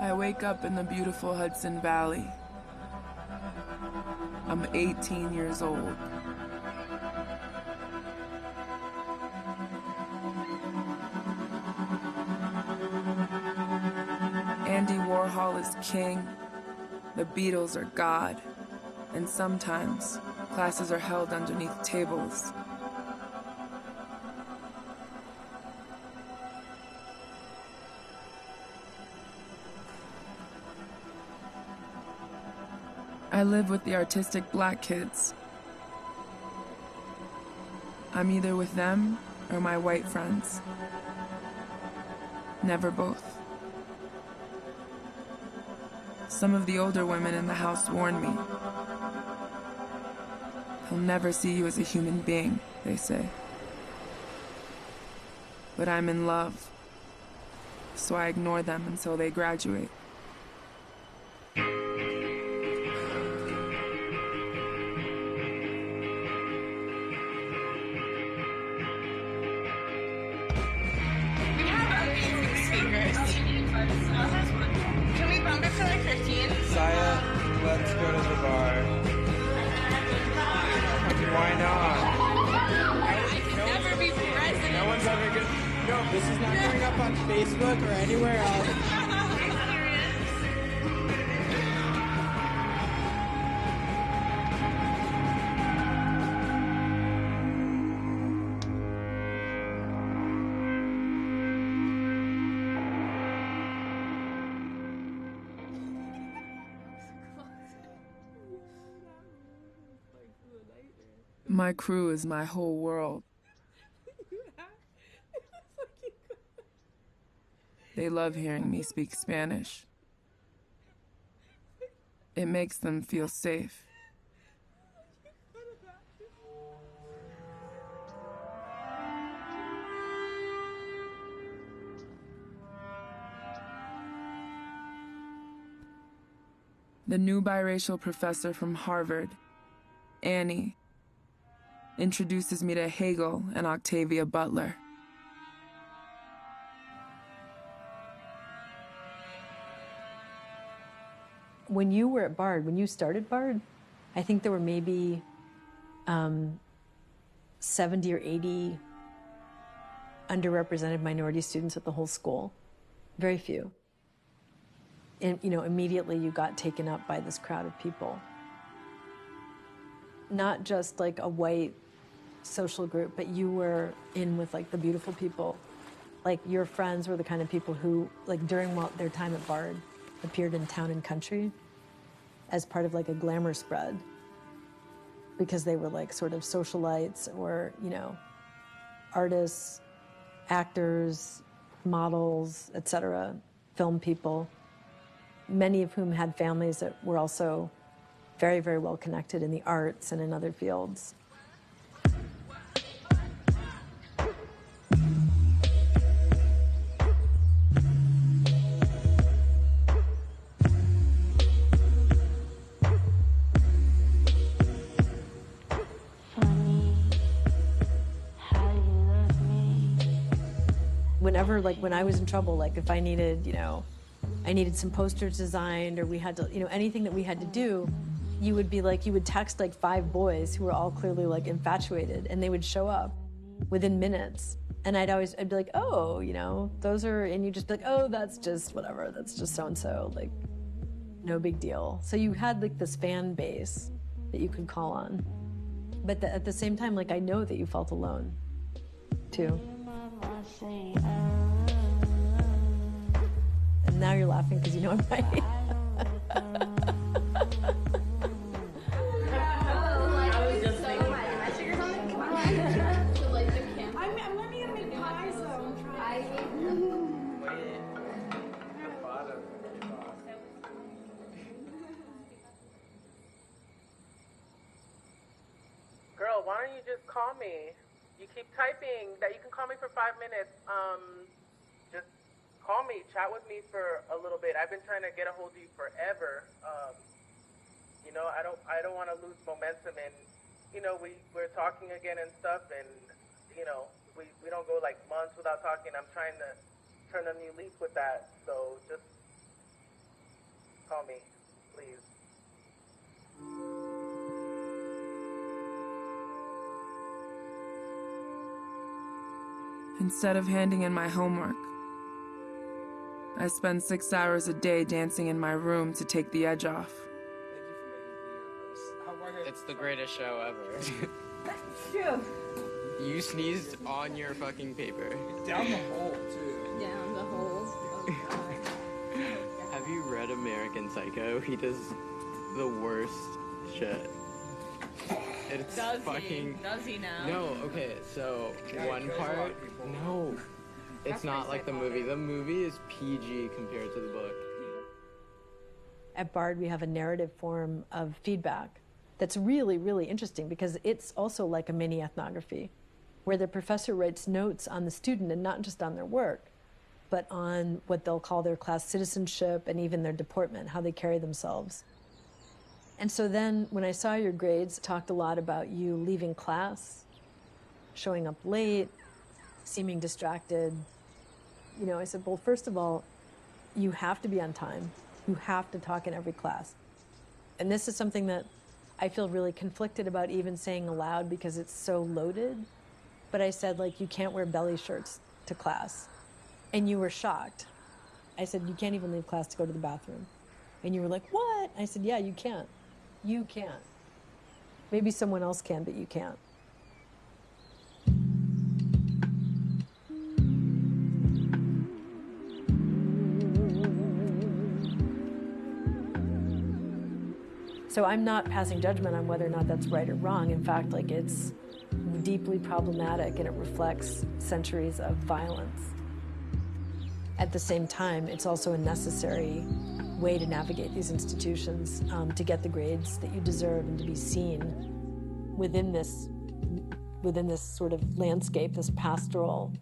I wake up in the beautiful Hudson Valley. I'm 18 years old. Andy Warhol is king, the Beatles are God, and sometimes classes are held underneath tables. I live with the artistic black kids. I'm either with them or my white friends. Never both. Some of the older women in the house warn me. He'll never see you as a human being, they say. But I'm in love, so I ignore them until they graduate. Let's go to the bar. Why not? I can never be president. No one's ever good. No, this is not going up on Facebook or anywhere else. My crew is my whole world. They love hearing me speak Spanish. It makes them feel safe. The new biracial professor from Harvard, Annie, introduces me to Hegel and Octavia Butler. When you were at Bard, when you started Bard, I think there were maybe 70 or 80 underrepresented minority students at the whole school. Very few. And, you know, immediately you got taken up by this crowd of people. Not just like a white social group, but you were in with like the beautiful people. Like your friends were the kind of people who, like during their time at Bard, appeared in Town and Country as part of like a glamour spread because they were like sort of socialites or, you know, artists, actors, models, etc., film people, many of whom had families that were also very, very well connected in the arts and in other fields. Whenever, like, when I was in trouble, like, if I needed, you know, I needed some posters designed or we had to, you know, anything that we had to do, you would be like, you would text like 5 boys who were all clearly like infatuated and they would show up within minutes. And I'd be like, oh, you know, those are, and you'd just be like, oh, that's just whatever, that's just so-and-so, like, no big deal. So you had like this fan base that you could call on. But at the same time, like, I know that you felt alone, too. And now you're laughing because you know I'm right. Girl, why don't you just call me? You keep typing that you can call me for 5 minutes. Just call me, chat with me for a little bit. I've been trying to get a hold of you forever. You know, I don't want to lose momentum, and you know, we're talking again and stuff, and you know, we don't go like months without talking. I'm trying to turn a new leaf with that. So just call me, please. Instead of handing in my homework, I spend 6 hours a day dancing in my room to take the edge off. It's the greatest show ever. True. You sneezed on your fucking paper. Down the hole, too. Down the hole. Have you read American Psycho? He does the worst shit. It's Does fucking... he? Does he now? No, okay, so one part... No. It's not like the movie. The movie is PG compared to the book. At Bard, we have a narrative form of feedback that's really, really interesting because it's also like a mini ethnography where the professor writes notes on the student and not just on their work, but on what they'll call their class citizenship and even their deportment, how they carry themselves. And so then when I saw your grades, it talked a lot about you leaving class, showing up late, seeming distracted. You know, I said, well, first of all, you have to be on time. You have to talk in every class. And this is something that I feel really conflicted about even saying aloud because it's so loaded. But I said, like, you can't wear belly shirts to class. And you were shocked. I said, you can't even leave class to go to the bathroom. And you were like, what? I said, yeah, you can't. You can't. Maybe someone else can, but you can't. So I'm not passing judgment on whether or not that's right or wrong. In fact, like, it's deeply problematic and it reflects centuries of violence. At the same time, it's also a necessary way to navigate these institutions, to get the grades that you deserve and to be seen within this sort of landscape, this pastoral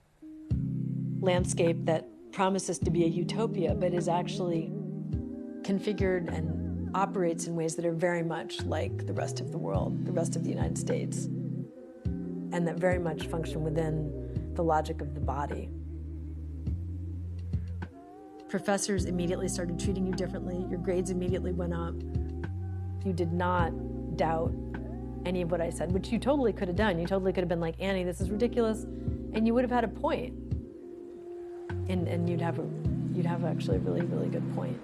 landscape that promises to be a utopia, but is actually configured and operates in ways that are very much like the rest of the world, the rest of the United States, and that very much function within the logic of the body. Professors immediately started treating you differently. Your grades immediately went up. You did not doubt any of what I said, which you totally could have done. You totally could have been like, Annie, this is ridiculous. And you would have had a point. And you'd have actually a really, really good point.